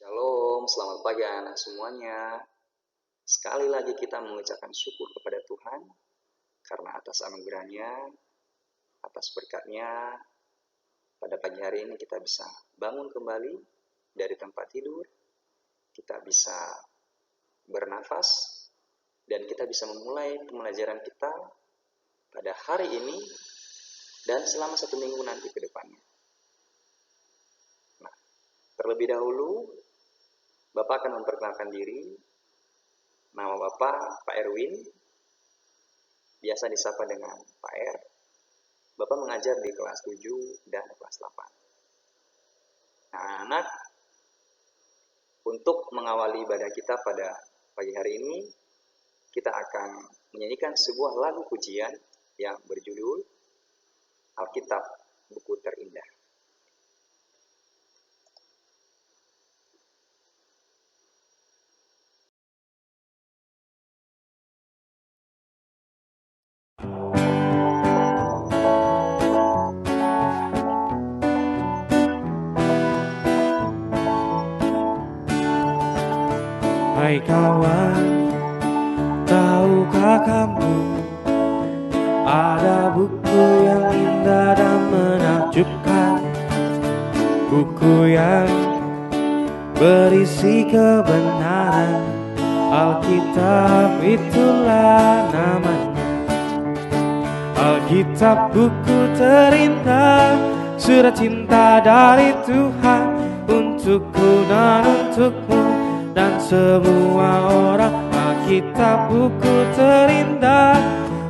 Shalom, selamat pagi anak semuanya. Sekali lagi kita mengucapkan syukur kepada Tuhan karena atas anugerahnya, atas berkatnya, pada pagi hari ini kita bisa bangun kembali dari tempat tidur, kita bisa bernafas, dan kita bisa memulai pembelajaran kita pada hari ini dan selama 1 minggu nanti ke depannya. Nah, terlebih dahulu, Bapak akan memperkenalkan diri. Nama Bapak, Pak Erwin, biasa disapa dengan Pak R. Bapak mengajar di kelas 7 dan kelas 8. Nah, anak, untuk mengawali ibadah kita pada pagi hari ini, kita akan menyanyikan sebuah lagu pujian yang berjudul Alkitab Buku Terindah. Hai kawan, tahukah kamu ada buku yang indah dan menakjubkan, buku yang berisi kebenaran. Alkitab itulah namanya. Alkitab buku terindah, surat cinta dari Tuhan untukku dan untukmu dan semua orang. Alkitab buku terindah,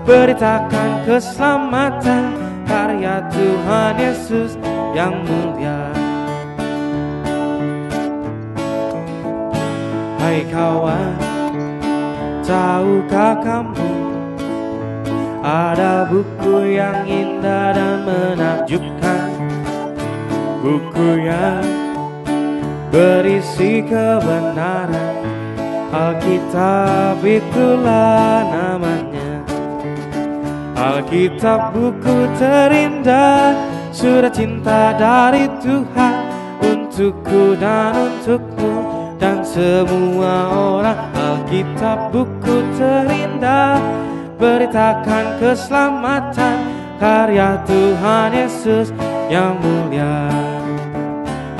beritakan keselamatan, karya Tuhan Yesus yang mulia. Hai kawan, tahukah kamu ada buku yang indah dan menakjubkan, buku yang berisi kebenaran. Alkitab itulah namanya. Alkitab buku terindah, surat cinta dari Tuhan untukku dan untukmu dan semua orang. Alkitab buku terindah, beritakan keselamatan, karya Tuhan Yesus yang mulia.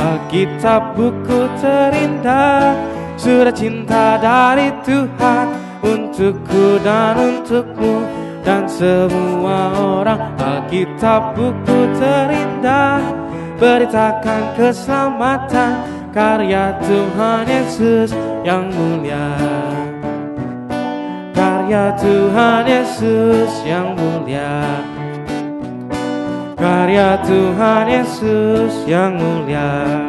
Alkitab buku terindah, surat cinta dari Tuhan untukku dan untukmu dan semua orang. Alkitab buku terindah, beritakan keselamatan, karya Tuhan Yesus yang mulia. Karya Tuhan Yesus yang mulia. Karya Tuhan Yesus yang mulia.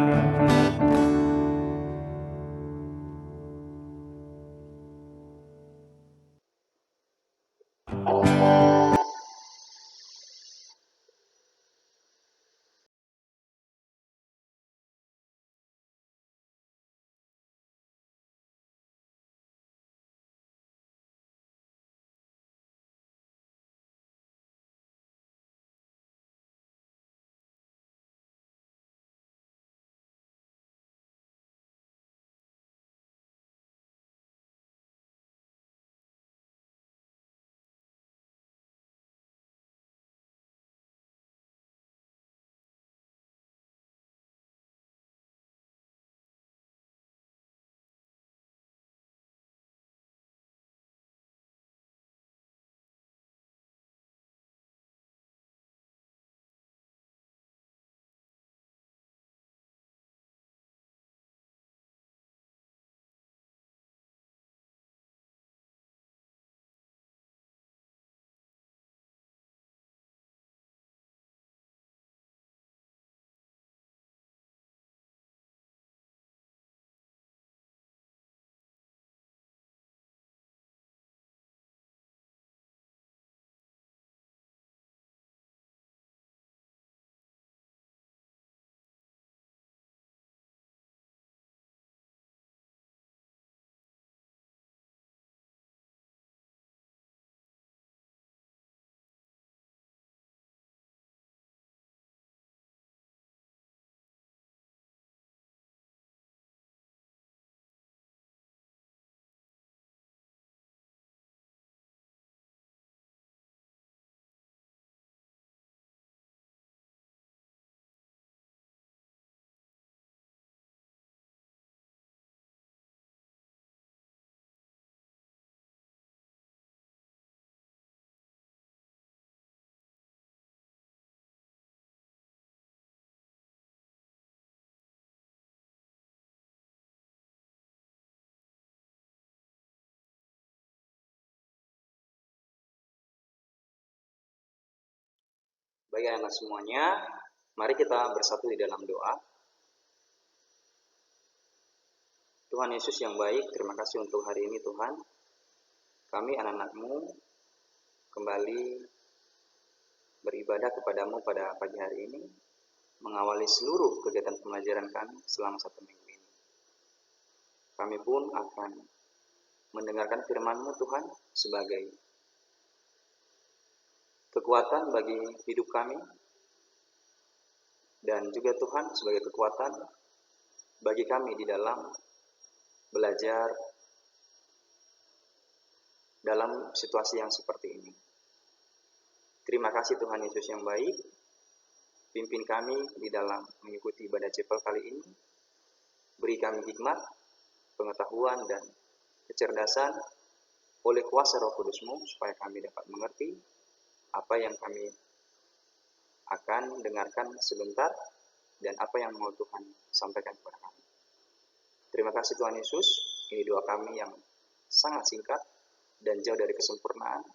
Baik anak semuanya, mari kita bersatu di dalam doa. Tuhan Yesus yang baik, terima kasih untuk hari ini Tuhan. Kami anak-anak-Mu kembali beribadah kepadamu pada pagi hari ini, mengawali seluruh kegiatan pembelajaran kami selama 1 minggu ini. Kami pun akan mendengarkan firman-Mu Tuhan sebagai kekuatan bagi hidup kami, dan juga Tuhan sebagai kekuatan bagi kami di dalam belajar dalam situasi yang seperti ini. Terima kasih Tuhan Yesus yang baik, pimpin kami di dalam mengikuti ibadah chapel kali ini, beri kami hikmat, pengetahuan, dan kecerdasan oleh kuasa Roh Kudus-Mu, supaya kami dapat mengerti apa yang kami akan dengarkan sebentar, dan apa yang mau Tuhan sampaikan kepada kami. Terima kasih Tuhan Yesus, ini doa kami yang sangat singkat dan jauh dari kesempurnaan.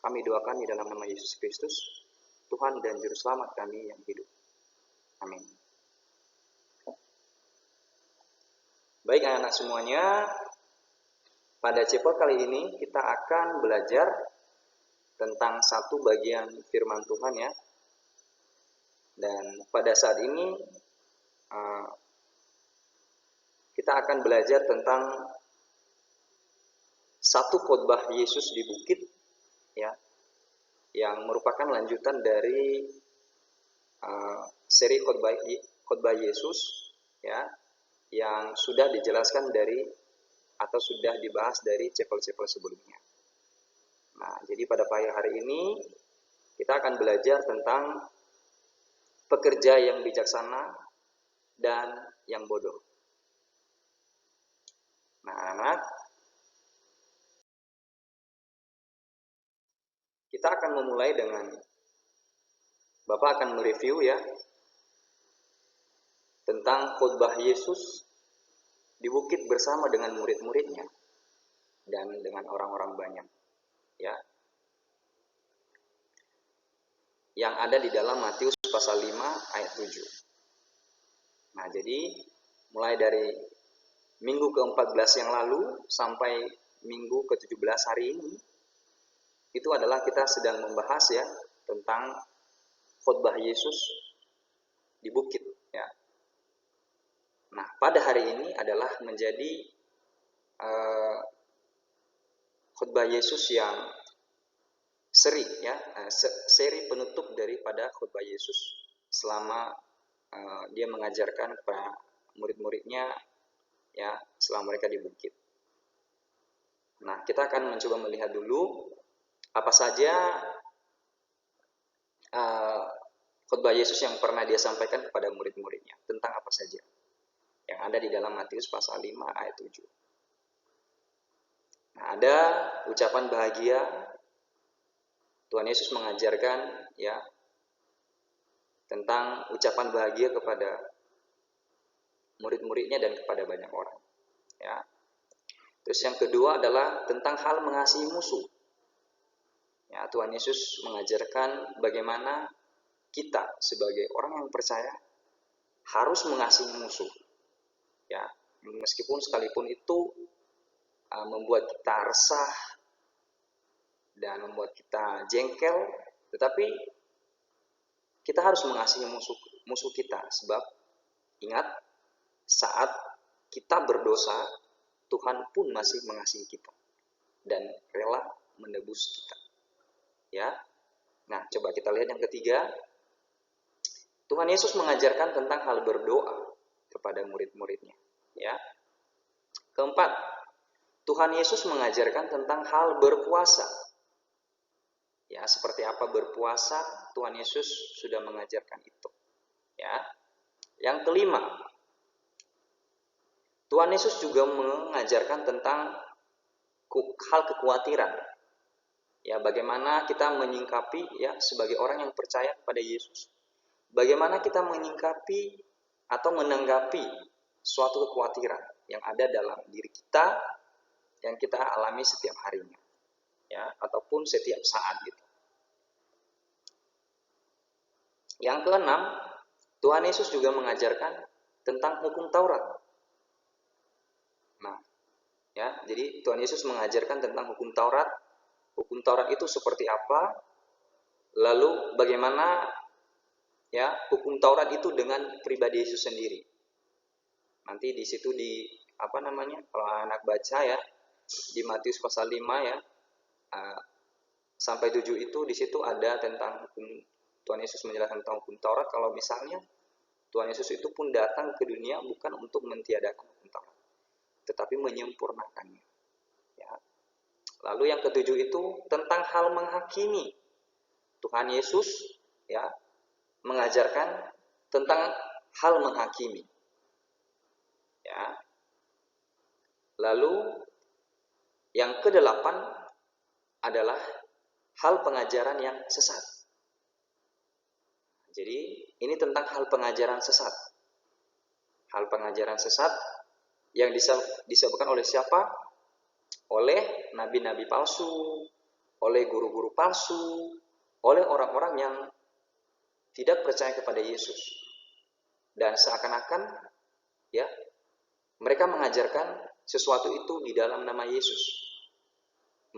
Kami doakan di dalam nama Yesus Kristus, Tuhan dan Juru Selamat kami yang hidup. Amin. Baik anak-anak semuanya, pada chapel kali ini kita akan belajar tentang satu bagian firman Tuhan ya. Dan pada saat ini kita akan belajar tentang satu khotbah Yesus di bukit ya, yang merupakan lanjutan dari seri khotbah Yesus ya, yang sudah dijelaskan dari atau sudah dibahas dari chapel-chapel sebelumnya. Nah, jadi pada pagi hari ini kita akan belajar tentang pekerja yang bijaksana dan yang bodoh. Nah, anak-anak, kita akan memulai dengan Bapak akan mereview ya tentang khotbah Yesus di bukit bersama dengan murid-muridnya dan dengan orang-orang banyak ya, yang ada di dalam Matius pasal 5 ayat 7. Nah, jadi mulai dari minggu ke-14 yang lalu sampai minggu ke-17 hari ini, itu adalah kita sedang membahas ya tentang khotbah Yesus di bukit ya. Nah, pada hari ini adalah menjadi khotbah Yesus yang seri ya, seri penutup daripada khotbah Yesus selama dia mengajarkan kepada murid-muridnya ya, selama mereka di bukit. Nah, kita akan mencoba melihat dulu apa saja khotbah Yesus yang pernah dia sampaikan kepada murid-muridnya, tentang apa saja yang ada di dalam Matius pasal 5 ayat 7. Nah, ada ucapan bahagia. Tuhan Yesus mengajarkan ya tentang ucapan bahagia kepada murid-muridnya dan kepada banyak orang ya. Terus yang kedua adalah tentang hal mengasihi musuh ya. Tuhan Yesus mengajarkan bagaimana kita sebagai orang yang percaya harus mengasihi musuh ya, meskipun sekalipun itu membuat kita resah dan membuat kita jengkel, tetapi kita harus mengasihi musuh kita, sebab ingat, saat kita berdosa, Tuhan pun masih mengasihi kita dan rela menebus kita ya. Nah, coba kita lihat yang ketiga. Tuhan Yesus mengajarkan tentang hal berdoa kepada murid-muridnya ya. Keempat, Tuhan Yesus mengajarkan tentang hal berpuasa ya. Seperti apa berpuasa, Tuhan Yesus sudah mengajarkan itu ya. Yang kelima, Tuhan Yesus juga mengajarkan tentang hal kekhawatiran ya, bagaimana kita menyingkapi ya sebagai orang yang percaya kepada Yesus, bagaimana kita menyingkapi atau menanggapi suatu kekhawatiran yang ada dalam diri kita yang kita alami setiap harinya ya, ataupun setiap saat gitu. Yang keenam, Tuhan Yesus juga mengajarkan tentang hukum Taurat. Nah, ya, jadi Tuhan Yesus mengajarkan tentang hukum Taurat. Hukum Taurat itu seperti apa? Lalu bagaimana ya hukum Taurat itu dengan pribadi Yesus sendiri. Nanti di situ kalau anak baca ya di Matius pasal 5 ya sampai 7 itu di situ ada tentang hukum. Tuhan Yesus menjelaskan tentang hukum Taurat kalau misalnya Tuhan Yesus itu pun datang ke dunia bukan untuk mentiadakan hukum Taurat, tetapi menyempurnakannya. Ya. Lalu yang ketujuh itu tentang hal menghakimi. Tuhan Yesus ya mengajarkan tentang hal menghakimi. Ya. Lalu yang kedelapan adalah hal pengajaran yang sesat. Jadi ini tentang hal pengajaran sesat. Hal pengajaran sesat yang disebutkan oleh siapa? Oleh nabi-nabi palsu, oleh guru-guru palsu, oleh orang-orang yang tidak percaya kepada Yesus. Dan seakan-akan ya mereka mengajarkan sesuatu itu di dalam nama Yesus.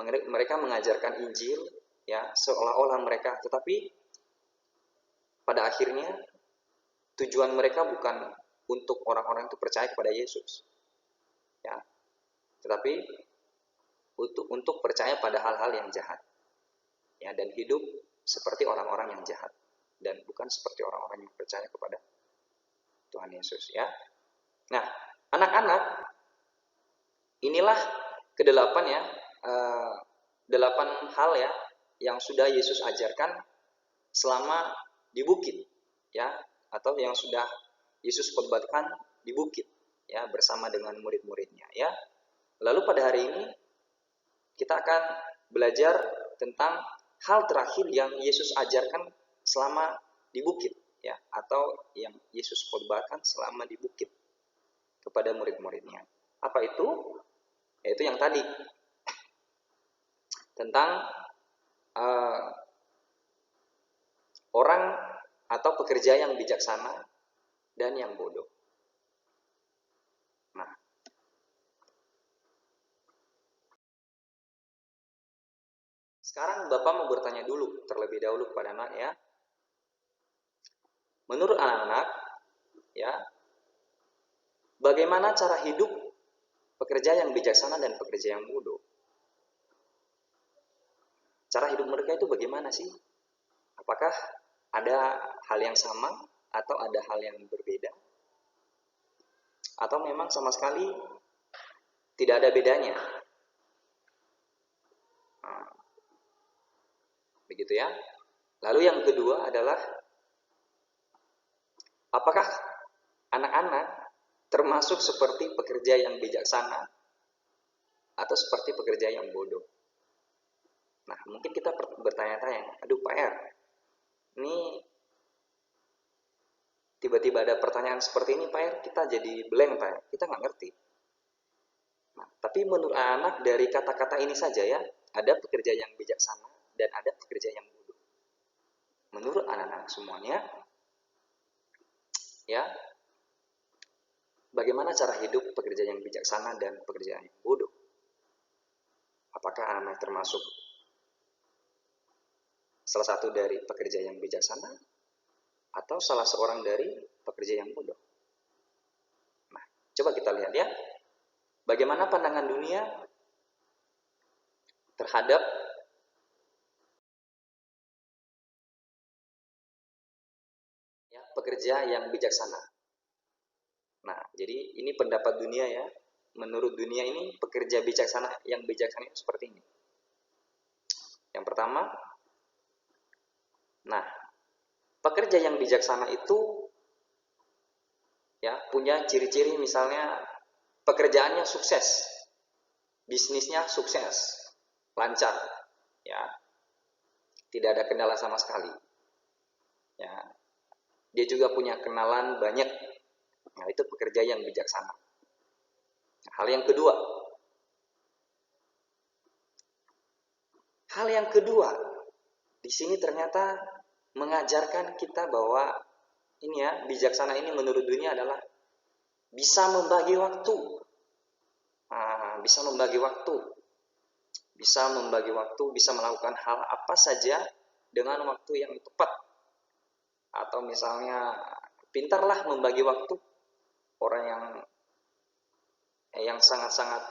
Mereka mengajarkan Injil ya seolah-olah mereka, tetapi pada akhirnya tujuan mereka bukan untuk orang-orang itu percaya kepada Yesus. Ya. Tetapi untuk percaya pada hal-hal yang jahat. Ya, dan hidup seperti orang-orang yang jahat dan bukan seperti orang-orang yang percaya kepada Tuhan Yesus ya. Nah, anak-anak, inilah kedelapan ya, 8 hal ya yang sudah Yesus ajarkan selama di bukit ya, atau yang sudah Yesus khotbahkan di bukit ya bersama dengan murid-muridnya ya. Lalu pada hari ini kita akan belajar tentang hal terakhir yang Yesus ajarkan selama di bukit ya, atau yang Yesus khotbahkan selama di bukit kepada murid-muridnya. Apa itu? Yaitu yang tadi tentang orang atau pekerja yang bijaksana dan yang bodoh. Nah, sekarang Bapak mau bertanya dulu terlebih dahulu kepada anak ya. Menurut anak-anak ya, bagaimana cara hidup pekerja yang bijaksana dan pekerja yang bodoh? Cara hidup mereka itu bagaimana sih? Apakah ada hal yang sama atau ada hal yang berbeda? Atau memang sama sekali tidak ada bedanya? Nah, begitu ya. Lalu yang kedua adalah apakah anak-anak termasuk seperti pekerja yang bijaksana atau seperti pekerja yang bodoh? Nah, mungkin kita bertanya-tanya, aduh PR, ini tiba-tiba ada pertanyaan seperti ini PR, kita jadi blank PR, kita nggak ngerti. Nah, tapi menurut anak dari kata-kata ini saja ya, ada pekerja yang bijaksana dan ada pekerja yang bodoh. Menurut anak-anak semuanya, ya, bagaimana cara hidup pekerja yang bijaksana dan pekerja yang bodoh? Apakah anak-anak termasuk salah satu dari pekerja yang bijaksana atau salah seorang dari pekerja yang bodoh? Nah, coba kita lihat ya. Bagaimana pandangan dunia terhadap ya, pekerja yang bijaksana. Nah, jadi ini pendapat dunia ya. Menurut dunia ini pekerja bijaksana yang bijaksana itu seperti ini. Yang pertama, nah, pekerja yang bijaksana itu ya punya ciri-ciri misalnya pekerjaannya sukses, bisnisnya sukses, lancar, ya, tidak ada kendala sama sekali. Ya, dia juga punya kenalan banyak. Nah, itu pekerja yang bijaksana. Hal yang kedua, di sini ternyata mengajarkan kita bahwa ini ya, bijaksana ini menurut dunia adalah bisa membagi waktu. Bisa membagi waktu. Bisa membagi waktu, bisa melakukan hal apa saja dengan waktu yang tepat. Atau misalnya pintarlah membagi waktu. Orang yang sangat-sangat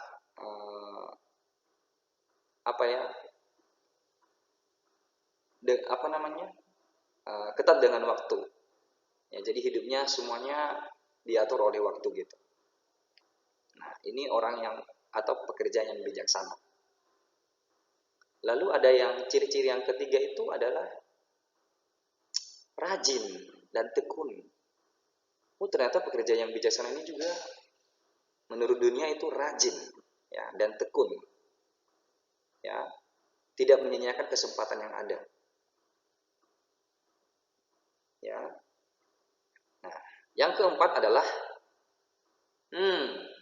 ketat dengan waktu. Ya, jadi hidupnya semuanya diatur oleh waktu gitu. Nah, ini orang yang atau pekerja yang bijaksana. Lalu ada yang ciri-ciri yang ketiga itu adalah rajin dan tekun. Ternyata pekerja yang bijaksana ini juga menurut dunia itu rajin ya dan tekun. Ya, tidak menyia-nyiakan kesempatan yang ada. Ya. Nah, yang keempat adalah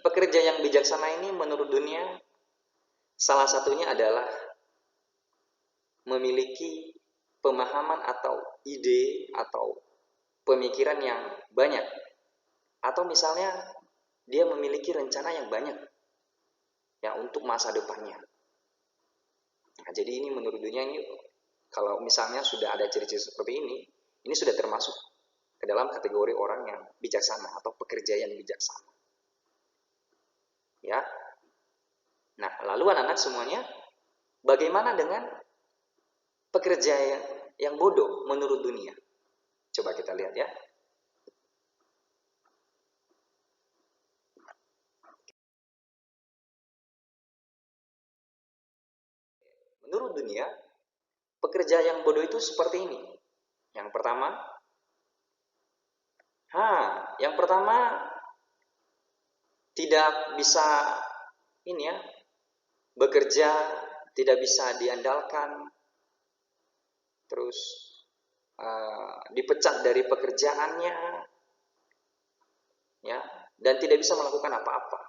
pekerja yang bijaksana ini menurut dunia salah satunya adalah memiliki pemahaman atau ide atau pemikiran yang banyak, atau misalnya dia memiliki rencana yang banyak ya untuk masa depannya. Nah, jadi ini menurut dunia ini kalau misalnya sudah ada ciri-ciri seperti ini sudah termasuk ke dalam kategori orang yang bijaksana atau pekerja yang bijaksana. Ya. Nah, lalu anak-anak semuanya, bagaimana dengan pekerja yang bodoh menurut dunia? Coba kita lihat ya. Menurut dunia, pekerja yang bodoh itu seperti ini. Yang pertama tidak bisa bekerja, tidak bisa diandalkan, terus dipecat dari pekerjaannya, ya, dan tidak bisa melakukan apa-apa.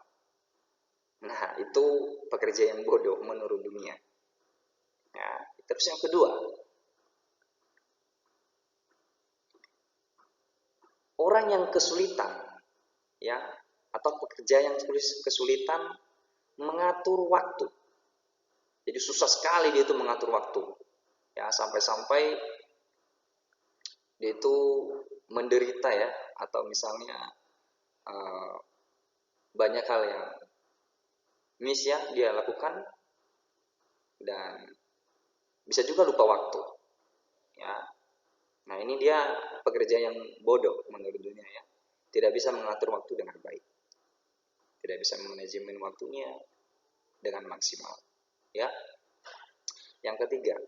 Nah, itu pekerja yang bodoh menurut dunia. Ya, terus yang kedua, orang yang kesulitan, ya, atau pekerja yang kesulitan mengatur waktu. Jadi susah sekali dia itu mengatur waktu. Ya, sampai-sampai dia itu menderita ya, atau misalnya banyak hal yang miss ya dia lakukan dan bisa juga lupa waktu. Ya. Nah, ini dia pekerja yang bodoh menurut dunia ya. Tidak bisa mengatur waktu dengan baik. Tidak bisa manajemen waktunya dengan maksimal. Ya. Yang ketiga.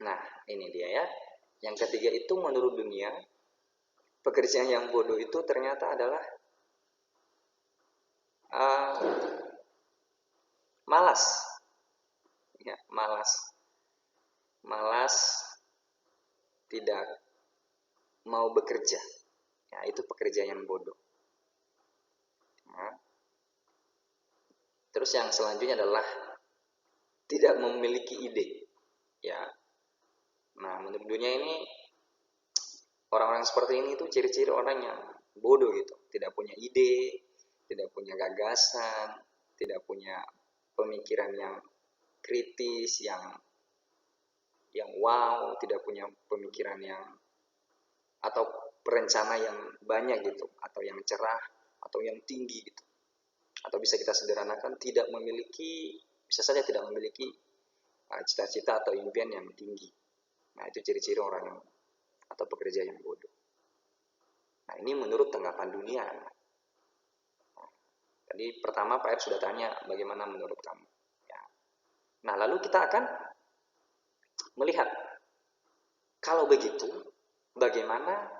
Nah, ini dia ya. Yang ketiga itu menurut dunia, pekerja yang bodoh itu ternyata adalah malas. Ya, malas, tidak mau bekerja. Ya, itu pekerja yang bodoh. Nah, terus yang selanjutnya adalah tidak memiliki ide. Ya. Nah, menurut dunia ini orang-orang seperti ini itu ciri-ciri orang yang bodoh gitu, tidak punya ide, tidak punya gagasan, tidak punya pemikiran yang kritis, yang wow, tidak punya pemikiran yang atau perencana yang banyak gitu, atau yang cerah, atau yang tinggi gitu. Atau bisa kita sederhanakan bisa saja tidak memiliki cita-cita atau impian yang tinggi. Nah, itu ciri-ciri orang yang atau pekerja yang bodoh. Nah, ini menurut tanggapan dunia. Tadi pertama Pak R sudah tanya bagaimana menurut kamu. Ya. Nah, lalu kita akan melihat kalau begitu bagaimana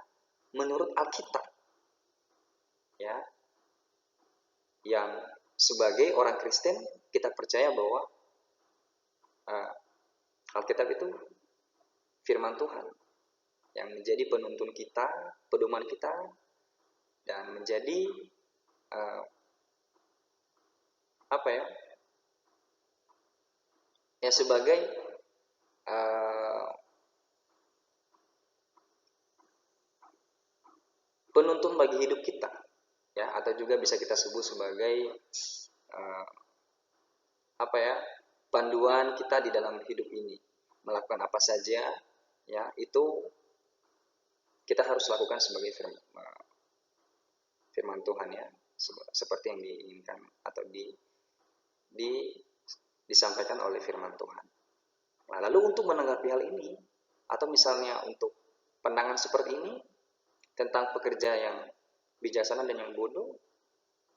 menurut Alkitab. Ya. Yang sebagai orang Kristen kita percaya bahwa Alkitab itu firman Tuhan yang menjadi penuntun kita, pedoman kita, dan menjadi sebagai penuntun bagi hidup kita, ya, atau juga bisa kita sebut sebagai uh, apa ya, panduan kita di dalam hidup ini, melakukan apa saja, ya, itu kita harus lakukan sebagai firman Tuhan, ya, seperti yang diinginkan atau di disampaikan oleh firman Tuhan. Nah, lalu untuk menanggapi hal ini, atau misalnya untuk pandangan seperti ini tentang pekerja yang bijaksana dan yang bodoh,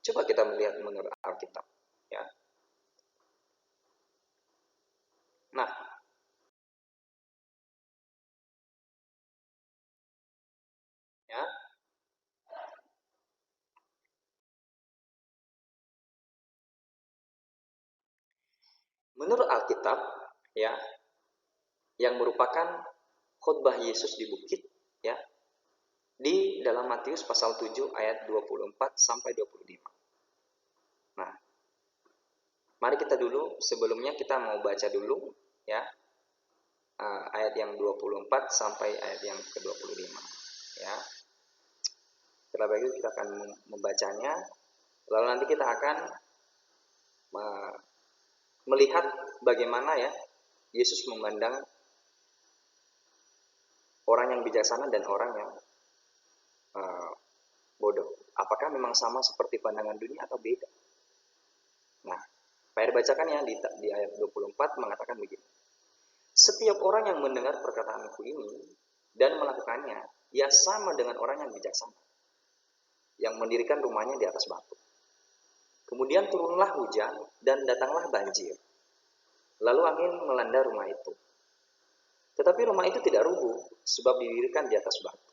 coba kita melihat menurut Alkitab, ya. Nah, ya, menurut Alkitab, ya, yang merupakan khotbah Yesus di bukit, ya, di dalam Matius pasal 7 ayat 24 sampai 25. Nah, mari kita dulu, sebelumnya kita mau baca dulu, ya, ayat yang 24 sampai ayat yang ke-25, ya. Terlebih dahulu kita akan membacanya, lalu nanti kita akan melihat bagaimana, ya, Yesus memandang orang yang bijaksana dan orang yang bodoh. Apakah memang sama seperti pandangan dunia atau beda? Nah, Pak R bacakan ya di ayat 24 mengatakan begini. Setiap orang yang mendengar perkataanku ini dan melakukannya, ia sama dengan orang yang bijaksana, yang mendirikan rumahnya di atas batu. Kemudian turunlah hujan dan datanglah banjir. Lalu angin melanda rumah itu. Tetapi rumah itu tidak rubuh, sebab didirikan di atas batu.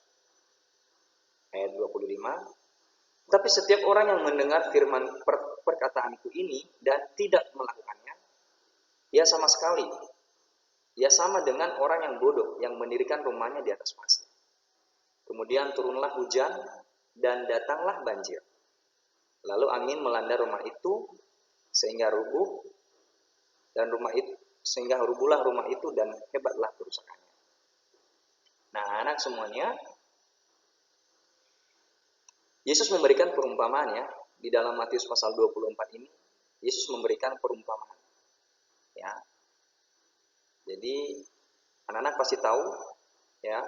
Ayat 25. Tapi setiap orang yang mendengar firman perkataanku ini dan tidak melakukannya, ia sama dengan orang yang bodoh yang mendirikan rumahnya di atas pasir. Kemudian turunlah hujan dan datanglah banjir. Lalu angin melanda rumah itu sehingga rubuhlah rumah itu dan hebatlah kerusakannya. Nah, anak semuanya, Yesus memberikan perumpamaan, ya, di dalam Matius pasal 24 ini. Yesus memberikan perumpamaan, ya. Jadi anak-anak pasti tahu, ya,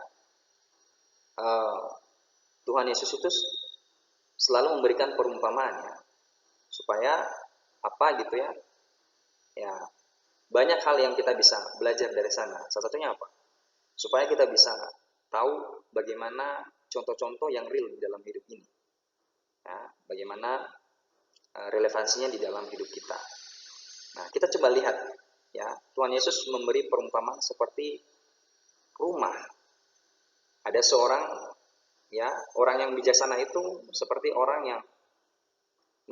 Tuhan Yesus itu selalu memberikan perumpamaan, ya, supaya apa gitu, ya, ya, banyak hal yang kita bisa belajar dari sana. Salah satunya apa? Supaya kita bisa tahu bagaimana contoh-contoh yang real di dalam hidup ini, ya, bagaimana relevansinya di dalam hidup kita. Nah, kita coba lihat, ya, Tuhan Yesus memberi perumpamaan seperti rumah. Ada seorang, ya, orang yang bijaksana itu seperti orang yang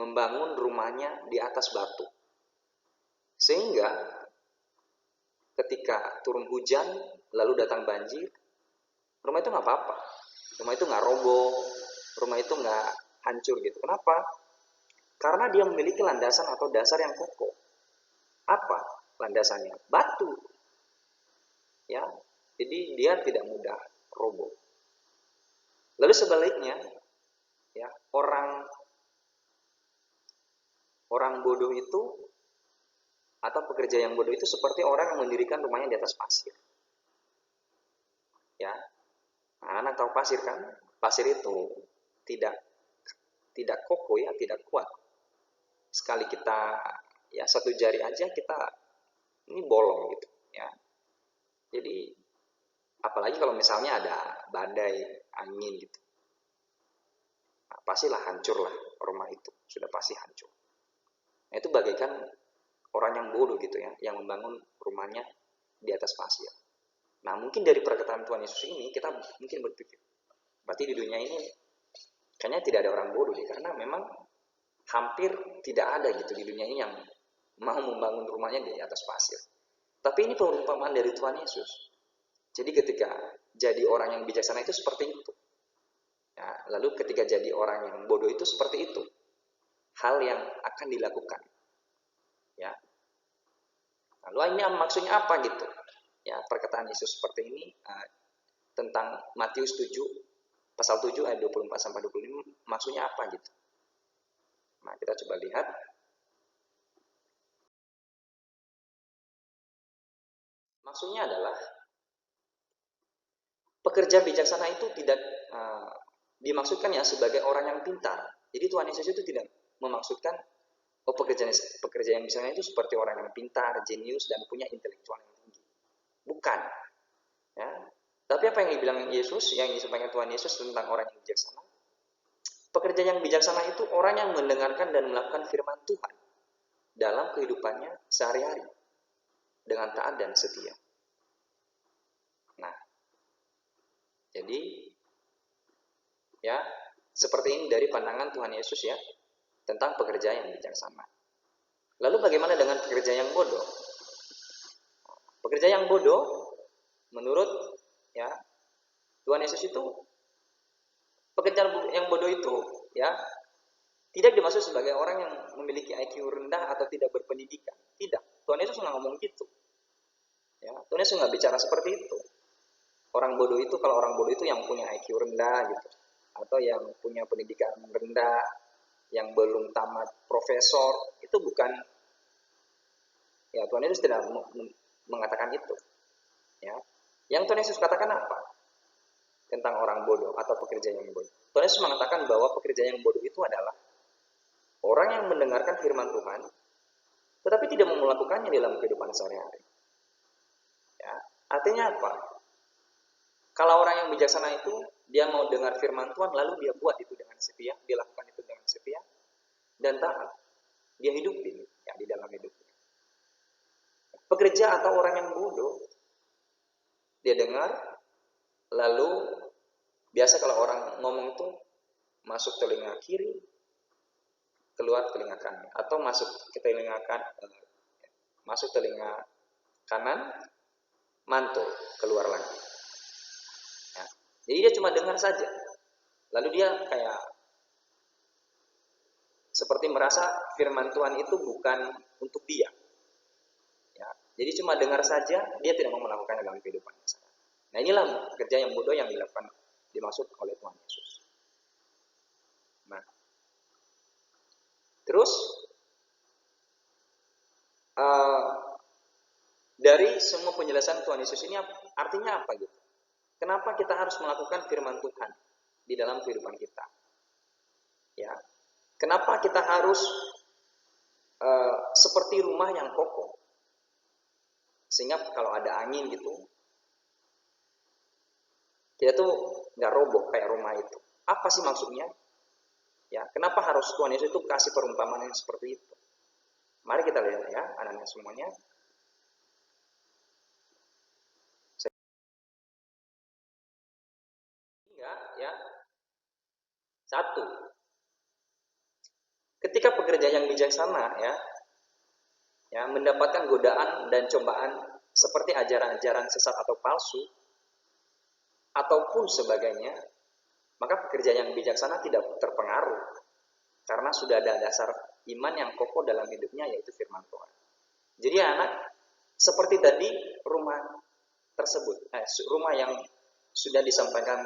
membangun rumahnya di atas batu. Sehingga ketika turun hujan lalu datang banjir, rumah itu nggak apa-apa. Rumah itu nggak roboh, rumah itu nggak hancur gitu. Kenapa? Karena dia memiliki landasan atau dasar yang kokoh. Apa landasannya? Batu. Ya, jadi dia tidak mudah roboh. Lalu sebaliknya, ya, orang bodoh itu atau pekerja yang bodoh itu seperti orang yang mendirikan rumahnya di atas pasir. Ya, nah, anak tahu pasir kan? Pasir itu tidak kokoh, ya, tidak kuat. Sekali kita, ya, satu jari aja kita ini bolong gitu, ya. Jadi apalagi kalau misalnya ada badai, angin gitu, nah, pastilah hancur lah rumah itu, sudah pasti hancur. Nah, itu bagaikan orang yang bodoh gitu, ya, yang membangun rumahnya di atas pasir. Nah, mungkin dari perkataan Tuhan Yesus ini kita mungkin berpikir, berarti di dunia ini kayaknya tidak ada orang bodoh deh, karena memang hampir tidak ada gitu di dunia ini yang mau membangun rumahnya di atas pasir. Tapi ini perumpamaan dari Tuhan Yesus. Jadi ketika jadi orang yang bijaksana itu seperti itu. Ya, lalu ketika jadi orang yang bodoh itu seperti itu. Hal yang akan dilakukan. Ya. Lalu ini maksudnya apa gitu? Ya, perkataan Yesus seperti ini tentang Matius 7 pasal 7 ayat 24 sampai 25 maksudnya apa gitu. Nah, kita coba lihat. Maksudnya adalah pekerja bijaksana itu tidak dimaksudkan ya sebagai orang yang pintar. Jadi Tuhan Yesus itu tidak memaksudkan pekerja yang bijaksana itu seperti orang yang pintar, jenius dan punya intelektual yang tinggi. Bukan. Ya. Tapi apa yang dibilang Yesus, yang disampaikan Tuhan Yesus tentang orang yang bijaksana? Pekerja yang bijaksana itu orang yang mendengarkan dan melakukan firman Tuhan dalam kehidupannya sehari-hari dengan taat dan setia. Nah, jadi ya seperti ini dari pandangan Tuhan Yesus ya tentang pekerja yang bijaksana. Lalu bagaimana dengan pekerja yang bodoh? Pekerja yang bodoh menurut ya Tuhan Yesus itu, pekerja yang bodoh itu ya tidak dimaksud sebagai orang yang memiliki IQ rendah atau tidak berpendidikan. Tidak. Tuhan Yesus nggak ngomong gitu. Ya, Tuhan Yesus nggak bicara seperti itu. Orang bodoh itu, kalau orang bodoh itu yang punya IQ rendah gitu, atau yang punya pendidikan rendah, yang belum tamat profesor, itu bukan. Ya, Tuhan Yesus tidak mengatakan itu. Ya, yang Tuhan Yesus katakan apa? Tentang orang bodoh atau pekerja yang bodoh. Tuhan Yesus mengatakan bahwa pekerja yang bodoh itu adalah orang yang mendengarkan firman Tuhan, tetapi tidak melakukannya dalam kehidupan sehari-hari. Ya, artinya apa? Kalau orang yang bijaksana itu, dia mau dengar firman Tuhan, lalu dia buat itu dengan setia, dia lakukan itu dengan setia, dan taat. Dia hidupin ya, di dalam hidupnya. Pekerja atau orang yang bodoh, dia dengar, lalu biasa kalau orang ngomong itu masuk telinga kiri, keluar telinga kanan, atau masuk telinga kanan, mantul keluar lagi. Ya. Jadi dia cuma dengar saja, lalu dia kayak seperti merasa firman Tuhan itu bukan untuk dia. Ya. Jadi cuma dengar saja, dia tidak mau melakukannya dalam kehidupannya. Nah, inilah kerja yang bodoh yang dimaksud oleh Tuhan Yesus. Nah, terus dari semua penjelasan Tuhan Yesus ini artinya apa gitu? Kenapa kita harus melakukan firman Tuhan di dalam kehidupan kita? Ya, kenapa kita harus seperti rumah yang kokoh, sehingga kalau ada angin gitu, kita tuh nggak roboh kayak rumah itu. Apa sih maksudnya? Ya, kenapa harus Tuhan Yesus itu kasih perumpamaan yang seperti itu? Mari kita lihat ya, anak-anak semuanya. Ya, satu, ketika pekerja yang bijaksana ya mendapatkan godaan dan cobaan seperti ajaran-ajaran sesat atau palsu ataupun sebagainya, maka pekerja yang bijaksana tidak terpengaruh karena sudah ada dasar iman yang kokoh dalam hidupnya, yaitu firman Tuhan. Jadi anak, seperti tadi rumah tersebut, rumah yang sudah disampaikan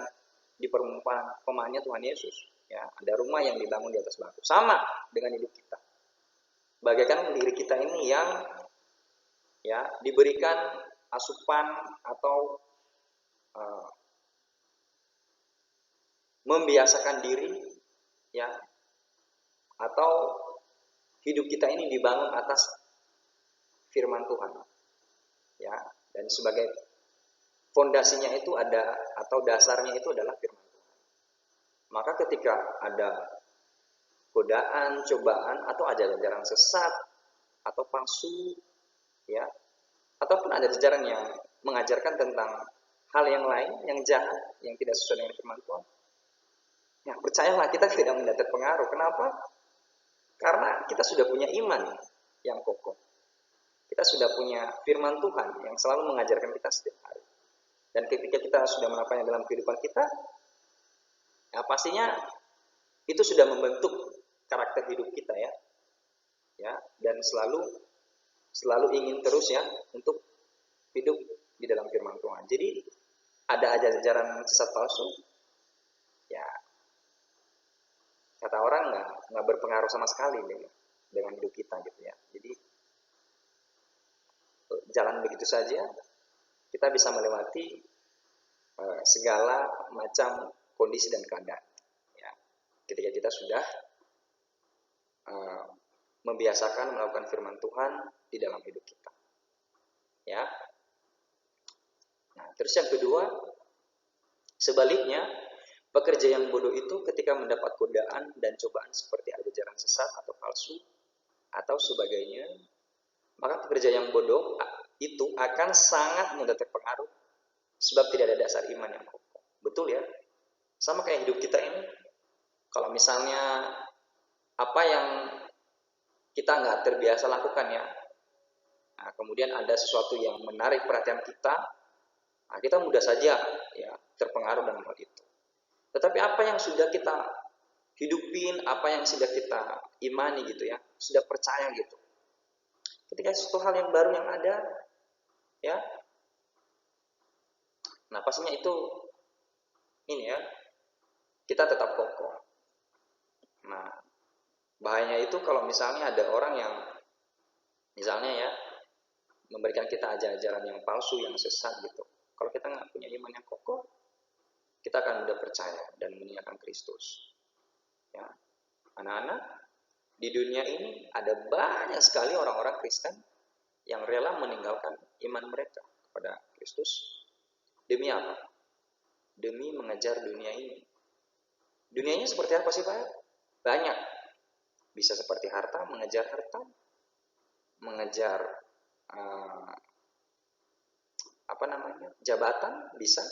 di perumpamaannya Tuhan Yesus, ya, ada rumah yang dibangun di atas batu. Sama dengan hidup kita. Bagaikan diri kita ini yang ya diberikan asupan atau membiasakan diri ya, atau hidup kita ini dibangun atas firman Tuhan ya, dan sebagai fondasinya itu ada atau dasarnya itu adalah firman Tuhan. Maka ketika ada godaan, cobaan atau ajaran-ajaran sesat atau palsu ya, ataupun ada ajaran yang mengajarkan tentang hal yang lain yang jahat yang tidak sesuai dengan firman Tuhan, ya percayalah kita tidak mendapat pengaruh. Kenapa? Karena kita sudah punya iman yang kokoh. Kita sudah punya firman Tuhan yang selalu mengajarkan kita setiap hari. Dan ketika kita sudah melakukannya dalam kehidupan kita, ya pastinya itu sudah membentuk karakter hidup kita ya. Ya, dan selalu ingin terus ya untuk hidup di dalam firman Tuhan. Jadi ada ajaran sesat palsu, ya kata orang nggak berpengaruh sama sekali dengan hidup kita gitu ya. Jadi jalan begitu saja kita bisa melewati segala macam kondisi dan keadaan. Ya, ketika kita sudah membiasakan melakukan firman Tuhan di dalam hidup kita. Ya. Nah, terus yang kedua, sebaliknya, pekerja yang bodoh itu ketika mendapat godaan dan cobaan seperti ajaran sesat atau palsu atau sebagainya, maka pekerja yang bodoh itu akan sangat mudah terpengaruh sebab tidak ada dasar iman yang kokoh. Betul ya? Sama kayak hidup kita ini. Kalau misalnya apa yang kita nggak terbiasa lakukan ya, nah, kemudian ada sesuatu yang menarik perhatian kita, nah, kita mudah saja ya terpengaruh dengan hal itu. Tetapi apa yang sudah kita hidupin, apa yang sudah kita imani gitu ya, sudah percaya gitu. Ketika sesuatu hal yang baru yang ada, ya, nah pastinya itu ini ya, kita tetap kokoh. Nah, bahayanya itu kalau misalnya ada orang yang misalnya ya memberikan kita ajaran yang palsu, yang sesat gitu. Kalau kita nggak punya iman yang kokoh, kita akan mudah percaya dan meninggalkan Kristus. Ya, anak-anak, di dunia ini ada banyak sekali orang-orang Kristen yang rela meninggalkan iman mereka kepada Kristus. Demi apa? Demi mengejar dunia ini. Dunianya seperti apa sih Pak? Banyak. Bisa seperti harta, mengejar harta, mengejar jabatan, bisa,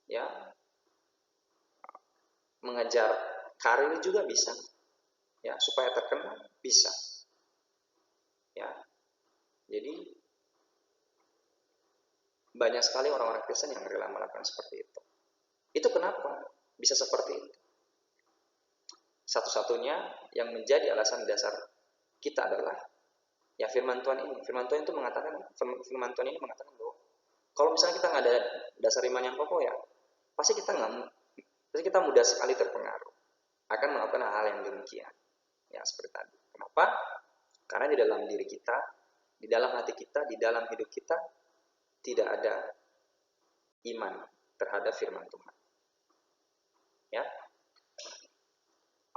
ya, mengejar karir juga bisa, ya, supaya terkenal bisa, ya. Jadi banyak sekali orang-orang Kristen yang rela melakukan seperti itu. Itu kenapa bisa seperti itu? Satu-satunya yang menjadi alasan dasar kita adalah ya firman Tuhan ini. Firman Tuhan itu mengatakan, firman Tuhan ini mengatakan bahwa kalau misalnya kita nggak ada dasar iman yang kokoh ya, pasti kita mudah sekali terpengaruh akan melakukan hal yang demikian. Ya seperti tadi. Kenapa? Karena di dalam diri kita, di dalam hati kita, di dalam hidup kita tidak ada iman terhadap firman Tuhan. Ya.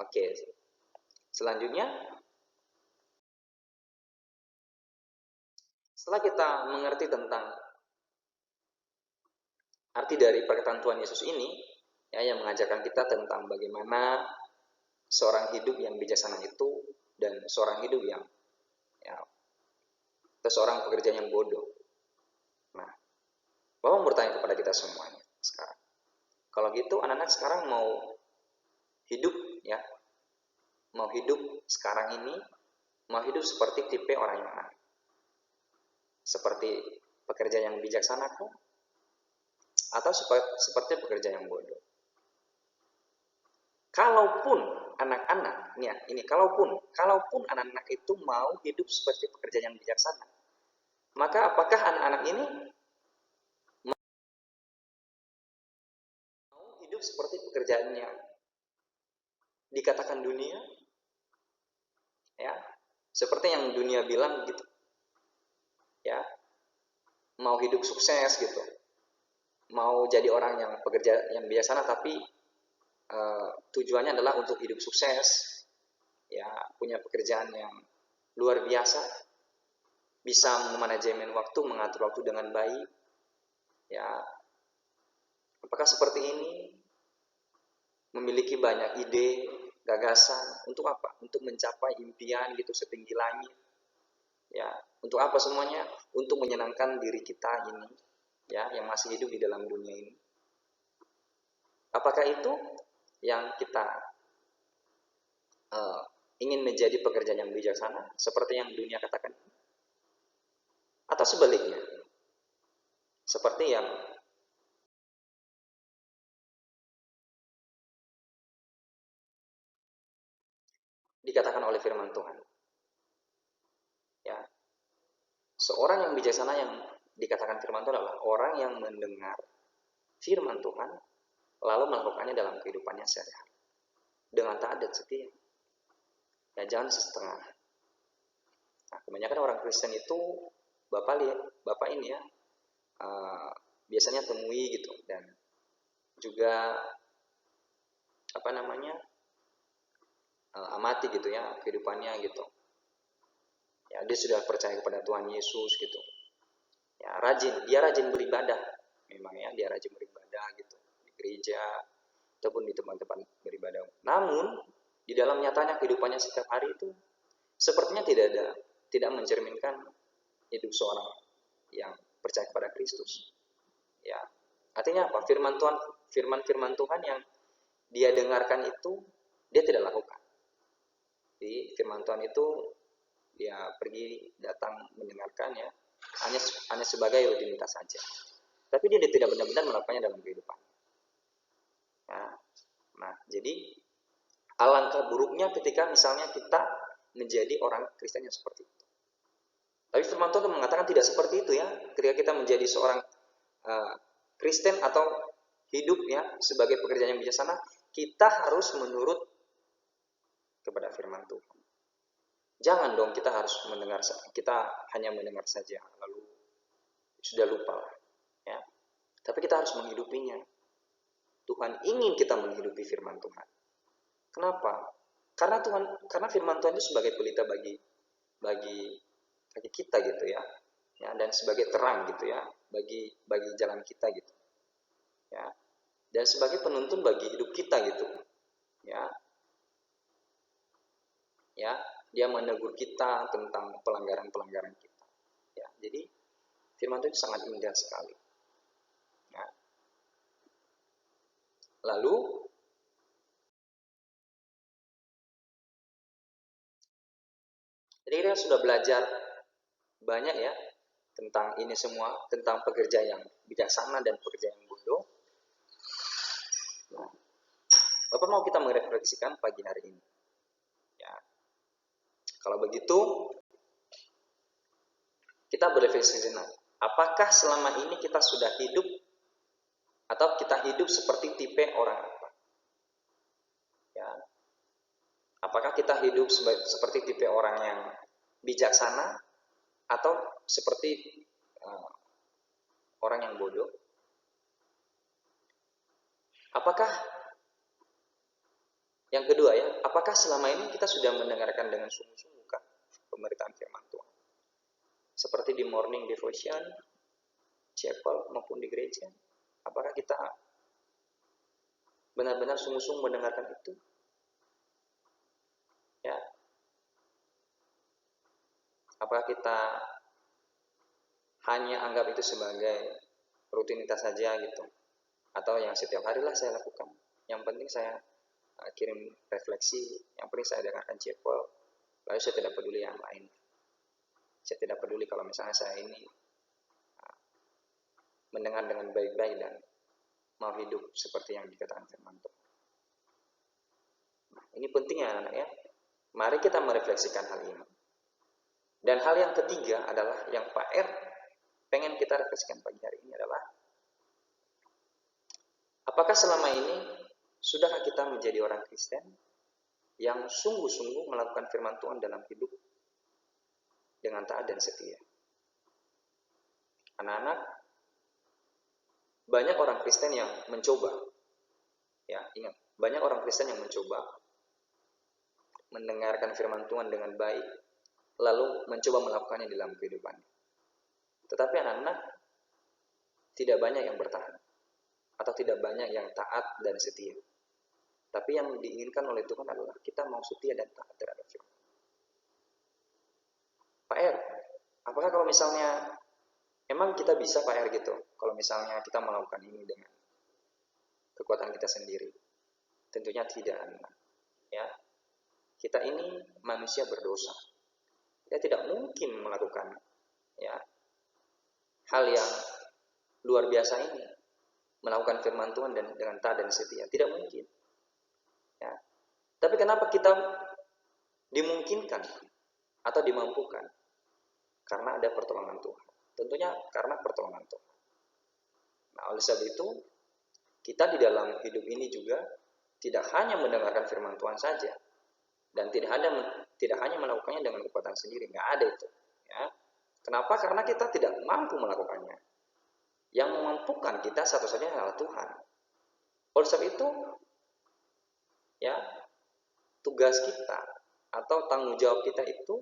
Oke. Selanjutnya, setelah kita mengerti tentang arti dari perkataan Tuhan Yesus ini, ya, yang mengajarkan kita tentang bagaimana seorang hidup yang bijaksana itu dan seorang hidup yang ya, atau seorang pekerja yang bodoh. Nah, Bapak mau bertanya kepada kita semuanya sekarang. Kalau gitu anak-anak sekarang mau hidup ya, mau hidup sekarang ini, mau hidup seperti tipe orang yang mana? Seperti pekerja yang bijaksana kah? Atau seperti pekerja yang bodoh? Kalaupun anak-anak, ini kalaupun anak-anak itu mau hidup seperti pekerja yang bijaksana, maka apakah anak-anak ini mau hidup seperti pekerjaan yang dikatakan dunia? Ya, seperti yang dunia bilang gitu. Ya, mau hidup sukses gitu. Mau jadi orang yang pekerja yang bijaksana tapi tujuannya adalah untuk hidup sukses, ya, punya pekerjaan yang luar biasa, bisa memanajemen waktu, mengatur waktu dengan baik, ya. Apakah seperti ini? Memiliki banyak ide, gagasan, untuk apa? Untuk mencapai impian gitu setinggi langit, ya. Untuk apa semuanya? Untuk menyenangkan diri kita ini, ya, yang masih hidup di dalam dunia ini. Apakah itu yang kita ingin menjadi pekerja yang bijaksana seperti yang dunia katakan? Atau sebaliknya, seperti yang dikatakan oleh firman Tuhan, ya, seorang yang bijaksana yang dikatakan firman Tuhan adalah orang yang mendengar firman Tuhan lalu melakukannya dalam kehidupannya sehari-hari dengan taat dan setia. Ya, jangan setengah. Nah, kebanyakan orang Kristen itu bapak ini ya biasanya temui gitu, dan juga amati gitu ya kehidupannya gitu. Ya, dia sudah percaya kepada Tuhan Yesus gitu. Ya, dia rajin beribadah. Memang ya, dia rajin beribadah gitu di gereja ataupun di tempat-tempat beribadah. Namun di dalam nyatanya kehidupannya setiap hari itu sepertinya tidak mencerminkan hidup seorang yang percaya kepada Kristus. Ya, artinya apa? Firman Tuhan yang dia dengarkan itu dia tidak lakukan. Di firman Tuhan itu dia pergi datang mendengarkan ya, hanya sebagai rutinitas saja. Tapi dia tidak benar-benar melakukannya dalam kehidupan. Ya. Nah, jadi alangkah buruknya ketika misalnya kita menjadi orang Kristen yang seperti itu. Tapi firman Tuhan mengatakan tidak seperti itu ya. Ketika kita menjadi seorang Kristen atau hidup ya sebagai pekerja yang bijaksana, kita harus menurut kepada firman Tuhan. Jangan dong kita hanya mendengar saja lalu sudah lupa ya. Tapi kita harus menghidupinya. Tuhan ingin kita menghidupi firman Tuhan. Kenapa? Karena firman Tuhan itu sebagai pelita bagi kita gitu ya. Ya, dan sebagai terang gitu ya bagi jalan kita gitu. Ya. Dan sebagai penuntun bagi hidup kita gitu. Ya. Ya, dia menegur kita tentang pelanggaran-pelanggaran kita. Ya, jadi firman Tuhan itu sangat indah sekali. Ya. Lalu jadi kita sudah belajar banyak ya tentang ini semua, tentang pekerja yang bijaksana dan pekerja yang bodoh. Nah, Bapak mau kita merefleksikan pagi hari ini. Ya. Kalau begitu, kita berefleksi sejenak. Apakah selama ini kita sudah hidup atau kita hidup seperti tipe orang apa? Ya. Apakah kita hidup seperti tipe orang yang bijaksana atau seperti orang yang bodoh? Apakah yang kedua ya, apakah selama ini kita sudah mendengarkan dengan sungguh-sungguh pemberitaan firman Tuhan? Seperti di morning devotion, chapel maupun di gereja. Apakah kita benar-benar sungguh-sungguh mendengarkan itu? Ya. Apakah kita hanya anggap itu sebagai rutinitas saja gitu? Atau yang setiap hari lah saya lakukan. Yang penting saya kirim refleksi, yang penting saya dengarkan chapel, lalu saya tidak peduli yang lain. Saya tidak peduli kalau misalnya saya ini mendengar dengan baik-baik dan mau hidup seperti yang dikatakan firman Tuhan. Nah, ini penting ya anak ya. Mari kita merefleksikan hal ini. Dan hal yang ketiga adalah yang Pak R pengen kita refleksikan pagi hari ini adalah apakah selama ini sudahkah kita menjadi orang Kristen yang sungguh-sungguh melakukan firman Tuhan dalam hidup dengan taat dan setia? Anak-anak, banyak orang Kristen yang mencoba, ya ingat, banyak orang Kristen yang mencoba mendengarkan firman Tuhan dengan baik, lalu mencoba melakukannya dalam kehidupannya. Tetapi anak-anak tidak banyak yang bertahan, atau tidak banyak yang taat dan setia. Tapi yang diinginkan oleh Tuhan adalah kita mau setia dan taat terhadap firman. Pak R, apakah kalau misalnya emang kita bisa Pak R gitu, kalau misalnya kita melakukan ini dengan kekuatan kita sendiri? Tentunya tidak, anak. Ya, kita ini manusia berdosa. Kita tidak mungkin melakukan ya hal yang luar biasa ini, melakukan firman Tuhan dan dengan taat dan setia. Tidak mungkin. Ya. Tapi kenapa kita dimungkinkan atau dimampukan? Karena ada pertolongan Tuhan. Tentunya karena pertolongan Tuhan. Nah, oleh sebab itu, kita di dalam hidup ini juga tidak hanya mendengarkan firman Tuhan saja, dan tidak hanya melakukannya dengan kekuatan sendiri, nggak ada itu. Ya. Kenapa? Karena kita tidak mampu melakukannya. Yang memampukan kita satu-satunya adalah Tuhan. Oleh sebab itu, ya, tugas kita atau tanggung jawab kita itu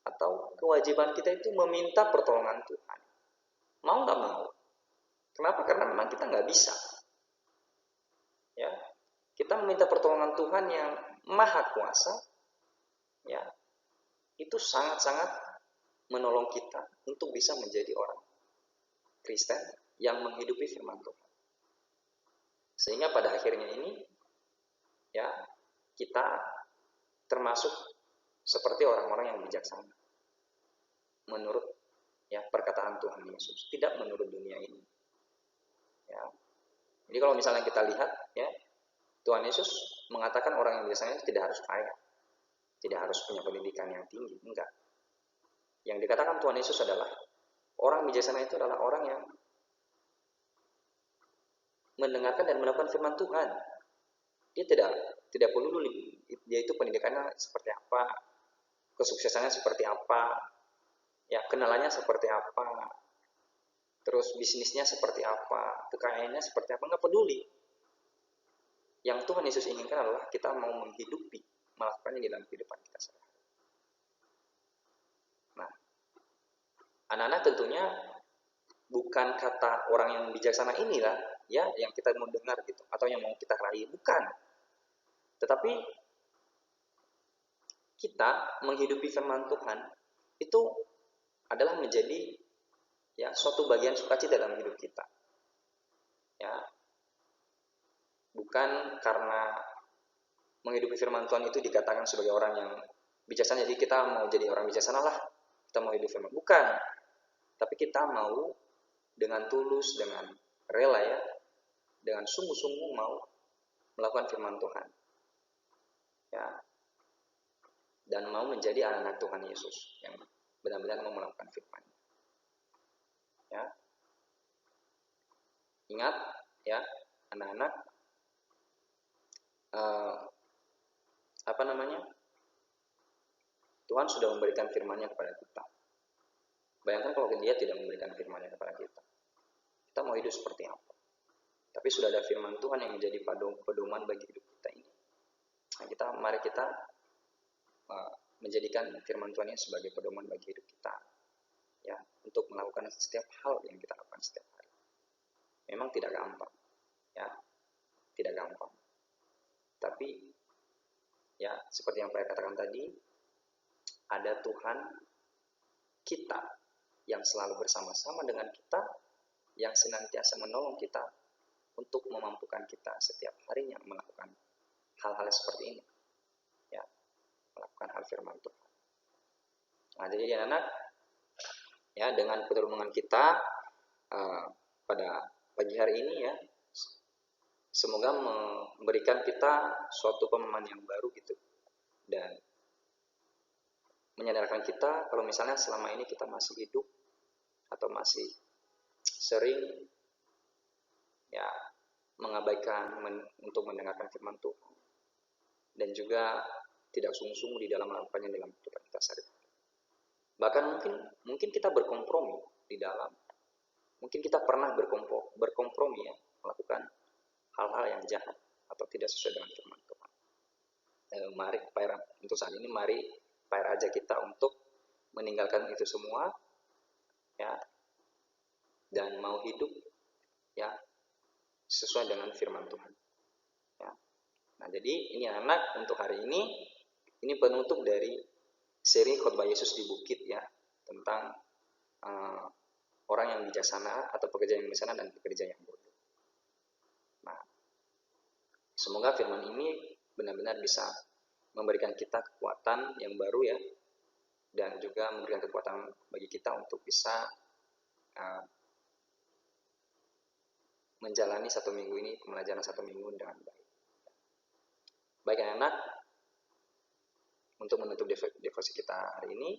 atau kewajiban kita itu meminta pertolongan Tuhan. Mau nggak mau. Kenapa? Karena memang kita nggak bisa. Ya, kita meminta pertolongan Tuhan yang maha kuasa. Ya, itu sangat-sangat menolong kita untuk bisa menjadi orang Kristen yang menghidupi firman Tuhan. Sehingga pada akhirnya ini, ya, kita termasuk seperti orang-orang yang bijaksana menurut ya perkataan Tuhan Yesus, tidak menurut dunia ini. Ya. Jadi kalau misalnya kita lihat, ya, Tuhan Yesus mengatakan orang yang bijaksana tidak harus kaya, tidak harus punya pendidikan yang tinggi, enggak. Yang dikatakan Tuhan Yesus adalah orang bijaksana itu adalah orang yang mendengarkan dan melakukan firman Tuhan. Dia tidak perlu dia itu pendidikannya seperti apa, kesuksesannya seperti apa, ya kenalannya seperti apa, terus bisnisnya seperti apa, kekayaannya seperti apa, nggak peduli. Yang Tuhan Yesus inginkan adalah kita mau menghidupi, melakukannya di dalam kehidupan kita sehari-hari. Nah, anak-anak tentunya bukan kata orang yang bijaksana inilah ya yang kita mau dengar gitu, atau yang mau kita raih, bukan. Tetapi kita menghidupi firman Tuhan itu adalah menjadi ya suatu bagian sukacita dalam hidup kita. Ya. Bukan karena menghidupi firman Tuhan itu dikatakan sebagai orang yang bijaksana, jadi kita mau jadi orang bijaksana lah, kita mau hidup firman. Bukan. Tapi kita mau dengan tulus, dengan rela ya, dengan sungguh-sungguh mau melakukan firman Tuhan. Ya. Dan mau menjadi anak-anak Tuhan Yesus yang benar-benar mau melakukan firman. Ya. Ingat ya, anak-anak Tuhan sudah memberikan firman-Nya kepada kita. Bayangkan kalau dia tidak memberikan firman-Nya kepada kita. Kita mau hidup seperti apa? Tapi sudah ada firman Tuhan yang menjadi pedoman bagi hidup kita ini. Nah, mari kita menjadikan firman Tuhan ini sebagai pedoman bagi hidup kita. Ya, untuk melakukan setiap hal yang kita lakukan setiap hari. Memang tidak gampang. Ya, tidak gampang. Tapi ya, seperti yang saya katakan tadi, ada Tuhan kita yang selalu bersama-sama dengan kita, yang senantiasa menolong kita untuk memampukan kita setiap harinya melakukan hal-hal seperti ini. Ya, melakukan hal firman Tuhan. Nah, jadi anak-anak, ya dengan pertolongan kita pada pagi hari ini ya, semoga memberikan kita suatu pemahaman yang baru gitu, dan menyadarkan kita kalau misalnya selama ini kita masih hidup atau masih sering ya mengabaikan untuk mendengarkan firman Tuhan, dan juga tidak sungguh-sungguh di dalam melakukannya dalam kehidupan kita sehari-hari. Bahkan mungkin kita berkompromi di dalam, mungkin kita pernah berkompromi ya, melakukan hal-hal yang jahat atau tidak sesuai dengan firman Tuhan. Mari untuk saat ini mari aja kita untuk meninggalkan itu semua ya, dan mau hidup ya sesuai dengan firman Tuhan. Ya. Nah, jadi ini anak untuk hari ini penutup dari seri khotbah Yesus di bukit ya, tentang orang yang bijaksana atau pekerja yang bijaksana dan pekerja yang bodoh. Nah, semoga firman ini benar-benar bisa memberikan kita kekuatan yang baru ya, dan juga memberikan kekuatan bagi kita untuk bisa menjalani satu minggu ini, pembelajaran satu minggu dengan baik. Baik anak-anak, untuk menutup devosi kita hari ini,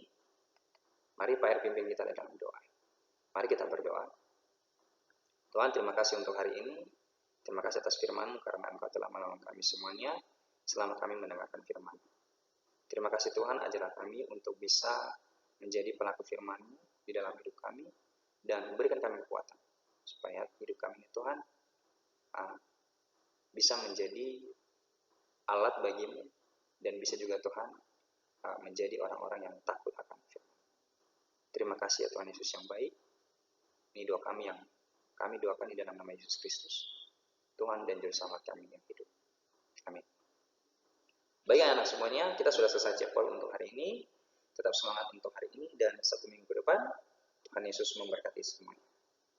mari Pak R pimpin kita dalam doa. Mari kita berdoa. Tuhan, terima kasih untuk hari ini. Terima kasih atas firman-Mu karena Engkau telah menolong kami semuanya selama kami mendengarkan firman. Terima kasih Tuhan, ajarlah kami untuk bisa menjadi pelaku firman-Mu di dalam hidup kami dan berikan kami kekuatan supaya hidup kami ini Tuhan bisa menjadi alat bagi-Mu dan bisa juga Tuhan menjadi orang-orang yang takut akan firman. Terima kasih ya Tuhan Yesus yang baik. Ini doa kami yang kami doakan di dalam nama Yesus Kristus, Tuhan dan Juru Selamat kami yang hidup. Amin. Baik anak semuanya, kita sudah selesai chapel untuk hari ini. Tetap semangat untuk hari ini dan 1 minggu ke depan. Tuhan Yesus memberkati semuanya.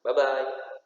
Bye-bye.